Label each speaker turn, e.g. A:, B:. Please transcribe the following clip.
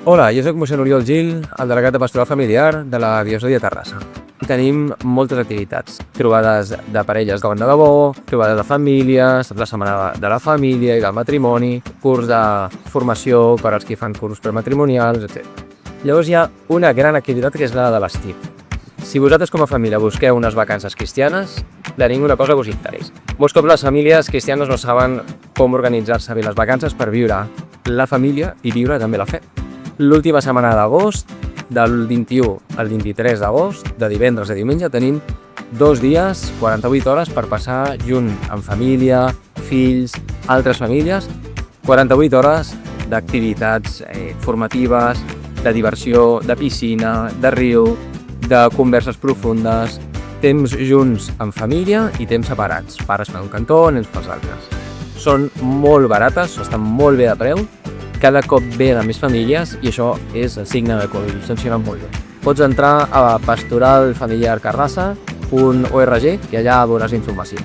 A: Hola, jo soc mossèn Oriol Gil, el delegat de Pastoral Familiar de la Diòcesi de Terrassa. Tenim moltes activitats, trobades de parelles de debò, trobades de famílies, la setmana de la família i del matrimoni, curs de formació per als que fan curs prematrimonials, etc. Llavors hi ha una gran activitat que és la de l'estiu. Si vosaltres com a família busqueu unes vacances cristianes, tenim una cosa que us interessa. Molts cops les famílies cristianes no saben com organitzar-se bé les vacances per viure la família i viure també la fe. L'última setmana d'agost, del 21 al 23 d'agost, de divendres a diumenge, tenim 2 dies, 48 hores per passar junt amb família, fills, altres famílies, 48 hores d'activitats formatives, de diversió, de piscina, de riu, de converses profundes, temps junts amb família i temps separats, pares per un cantó, nens pels altres. Són molt barates, estan molt bé de preu, cada cop ve de més famílies i això és el signe de que ho funcionen molt bé. Pots entrar a pastoralfamiliarcarrassa.org i allà veuràs informació.